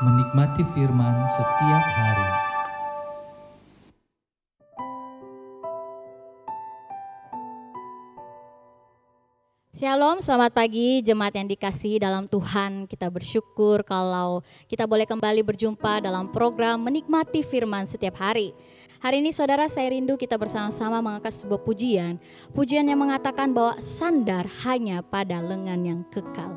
menikmati firman setiap hari. Shalom, selamat pagi jemaat yang dikasihi dalam Tuhan. Kita bersyukur kalau kita boleh kembali berjumpa dalam program Menikmati Firman setiap hari. Hari ini saudara, saya rindu kita bersama-sama mengangkat sebuah pujian. Pujian yang mengatakan bahwa sandar hanya pada lengan yang kekal.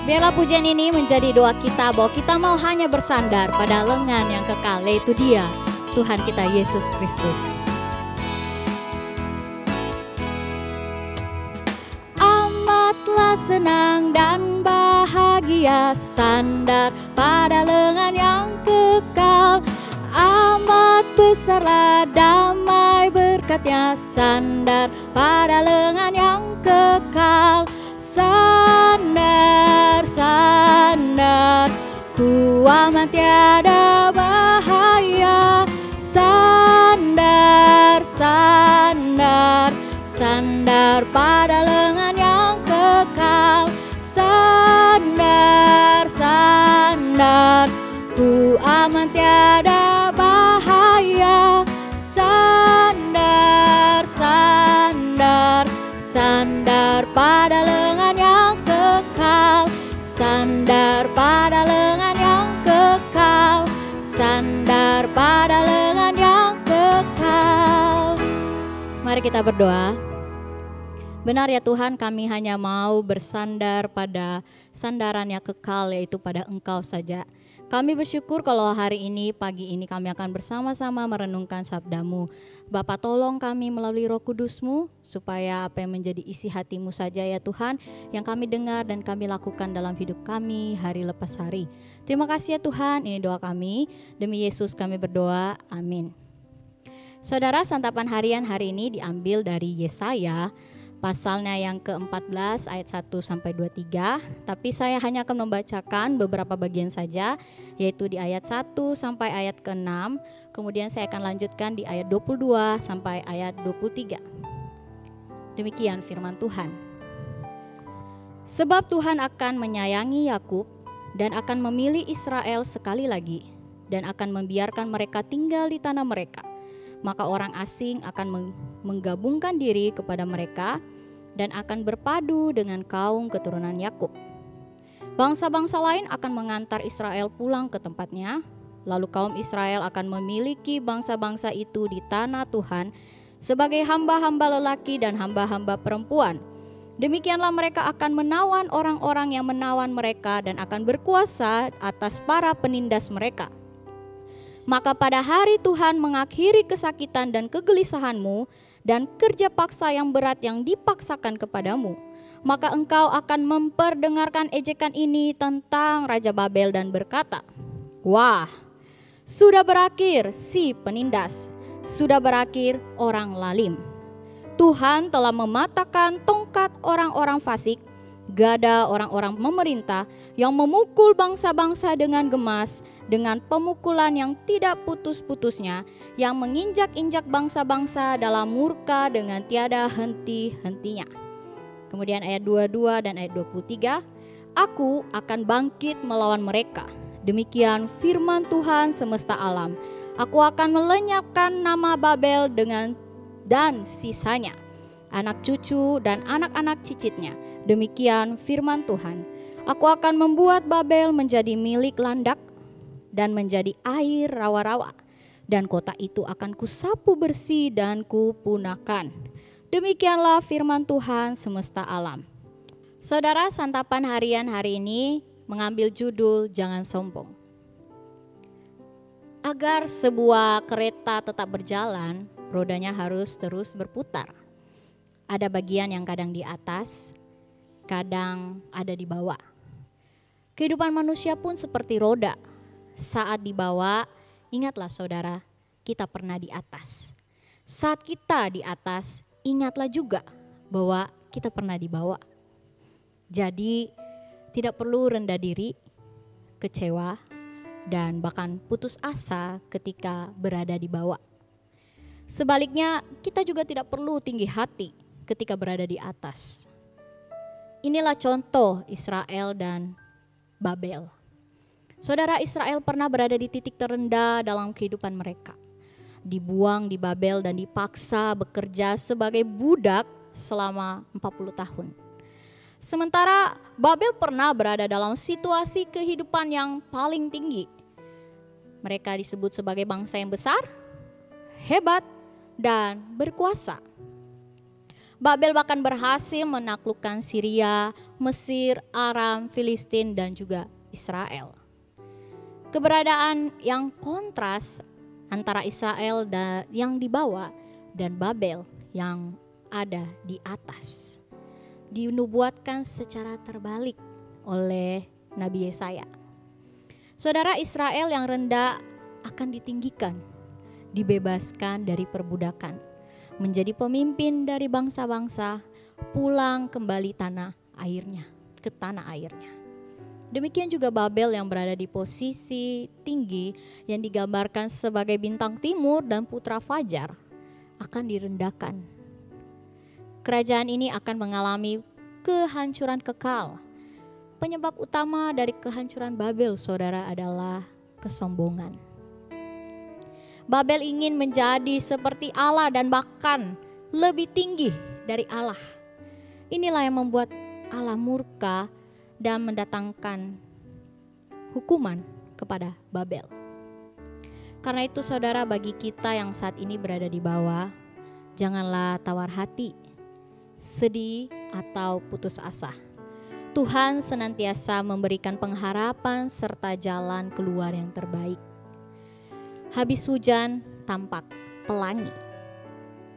Biarlah pujian ini menjadi doa kita bahwa kita mau hanya bersandar pada lengan yang kekal, yaitu Dia, Tuhan kita Yesus Kristus. Amatlah senang dan bahagia sandar pada lengan yang kekal. Amat besarlah damai berkatnya sandar pada lengan yang kekal. Sandar, sandar, ku aman tiada bahaya. Sandar, sandar, sandar pada lengan yang kekal. Sandar, sandar, ku aman tiada bahaya. Sandar, sandar, sandar pada lengan yang kekal. Sandar pada lengan yang kekal. Sandar pada lengan yang kekal. Mari kita berdoa. Benar ya Tuhan, kami hanya mau bersandar pada sandaran yang kekal, yaitu pada Engkau saja. Kami bersyukur kalau hari ini, pagi ini kami akan bersama-sama merenungkan sabda-Mu. Bapa, tolong kami melalui Roh Kudus-Mu, supaya apa yang menjadi isi hati-Mu saja ya Tuhan, yang kami dengar dan kami lakukan dalam hidup kami hari lepas hari. Terima kasih ya Tuhan, ini doa kami. Demi Yesus kami berdoa, amin. Saudara, santapan harian hari ini diambil dari Yesaya, pasalnya yang ke-14 ayat 1-23, tapi saya hanya akan membacakan beberapa bagian saja, yaitu di ayat 1 sampai ayat ke-6, kemudian saya akan lanjutkan di ayat 22 sampai ayat 23. Demikian firman Tuhan. Sebab Tuhan akan menyayangi Yakub dan akan memilih Israel sekali lagi, dan akan membiarkan mereka tinggal di tanah mereka. Maka orang asing akan menggabungkan diri kepada mereka dan akan berpadu dengan kaum keturunan Yakub. Bangsa-bangsa lain akan mengantar Israel pulang ke tempatnya, lalu kaum Israel akan memiliki bangsa-bangsa itu di tanah Tuhan sebagai hamba-hamba lelaki dan hamba-hamba perempuan. Demikianlah mereka akan menawan orang-orang yang menawan mereka dan akan berkuasa atas para penindas mereka. Maka pada hari Tuhan mengakhiri kesakitan dan kegelisahanmu dan kerja paksa yang berat yang dipaksakan kepadamu, maka engkau akan memperdengarkan ejekan ini tentang Raja Babel dan berkata, wah, sudah berakhir si penindas, sudah berakhir orang lalim. Tuhan telah mematahkan tongkat orang-orang fasik, gada orang-orang memerintah yang memukul bangsa-bangsa dengan gemas, dengan pemukulan yang tidak putus-putusnya, yang menginjak-injak bangsa-bangsa dalam murka dengan tiada henti-hentinya. Kemudian ayat 22 dan ayat 23, aku akan bangkit melawan mereka. Demikian firman Tuhan semesta alam. Aku akan melenyapkan nama Babel dan sisanya, anak cucu dan anak-anak cicitnya. Demikian firman Tuhan. Aku akan membuat Babel menjadi milik landak dan menjadi air rawa-rawa, dan kota itu akan kusapu bersih dan kupunahkan. Demikianlah firman Tuhan semesta alam. Saudara, santapan harian hari ini mengambil judul Jangan Sombong. Agar sebuah kereta tetap berjalan, rodanya harus terus berputar. Ada bagian yang kadang di atas, kadang ada di bawah. Kehidupan manusia pun seperti roda. Saat dibawa, ingatlah saudara, kita pernah di atas. Saat kita di atas, ingatlah juga bahwa kita pernah dibawa. Jadi tidak perlu rendah diri, kecewa, dan bahkan putus asa ketika berada di bawah. Sebaliknya, kita juga tidak perlu tinggi hati ketika berada di atas. Inilah contoh Israel dan Babel. Saudara, Israel pernah berada di titik terendah dalam kehidupan mereka. Dibuang di Babel dan dipaksa bekerja sebagai budak selama 40 tahun. Sementara Babel pernah berada dalam situasi kehidupan yang paling tinggi. Mereka disebut sebagai bangsa yang besar, hebat, dan berkuasa. Babel bahkan berhasil menaklukkan Syria, Mesir, Aram, Filistin, dan juga Israel. Keberadaan yang kontras antara Israel yang di bawah dan Babel yang ada di atas dinubuatkan secara terbalik oleh Nabi Yesaya. Saudara, Israel yang rendah akan ditinggikan, dibebaskan dari perbudakan, menjadi pemimpin dari bangsa-bangsa, pulang kembali ke tanah airnya. Demikian juga Babel yang berada di posisi tinggi yang digambarkan sebagai bintang timur dan putra fajar akan direndahkan. Kerajaan ini akan mengalami kehancuran kekal. Penyebab utama dari kehancuran Babel, saudara, adalah kesombongan. Babel ingin menjadi seperti Allah dan bahkan lebih tinggi dari Allah. Inilah yang membuat Allah murka dan mendatangkan hukuman kepada Babel. Karena itu saudara, bagi kita yang saat ini berada di bawah, janganlah tawar hati, sedih atau putus asa. Tuhan senantiasa memberikan pengharapan serta jalan keluar yang terbaik. Habis hujan tampak pelangi,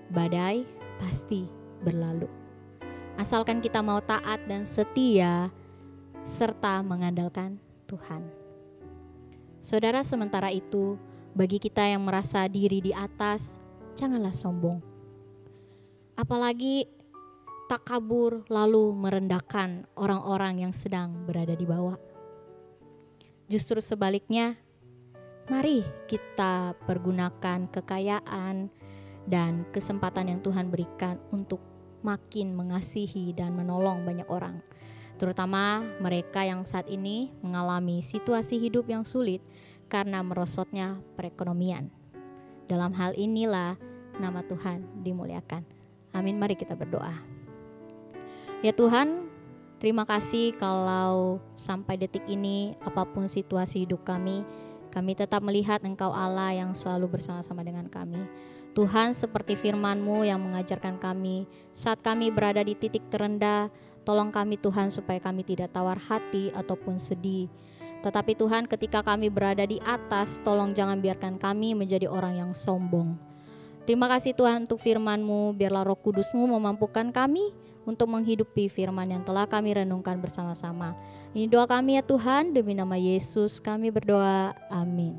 badai pasti berlalu. Asalkan kita mau taat dan setia serta mengandalkan Tuhan. Saudara, sementara itu bagi kita yang merasa diri di atas, janganlah sombong. Apalagi takabur lalu merendahkan orang-orang yang sedang berada di bawah. Justru sebaliknya, mari kita pergunakan kekayaan dan kesempatan yang Tuhan berikan untuk makin mengasihi dan menolong banyak orang. Terutama mereka yang saat ini mengalami situasi hidup yang sulit karena merosotnya perekonomian. Dalam hal inilah nama Tuhan dimuliakan. Amin, mari kita berdoa. Ya Tuhan, terima kasih kalau sampai detik ini apapun situasi hidup kami tetap melihat Engkau Allah yang selalu bersama-sama dengan kami. Tuhan, seperti firman-Mu yang mengajarkan kami saat kami berada di titik terendah, tolong kami Tuhan supaya kami tidak tawar hati ataupun sedih. Tetapi Tuhan, ketika kami berada di atas, tolong jangan biarkan kami menjadi orang yang sombong. Terima kasih Tuhan untuk firman-Mu, biarlah Roh Kudus-Mu memampukan kami untuk menghidupi firman yang telah kami renungkan bersama-sama. Ini doa kami ya Tuhan, demi nama Yesus kami berdoa, amin.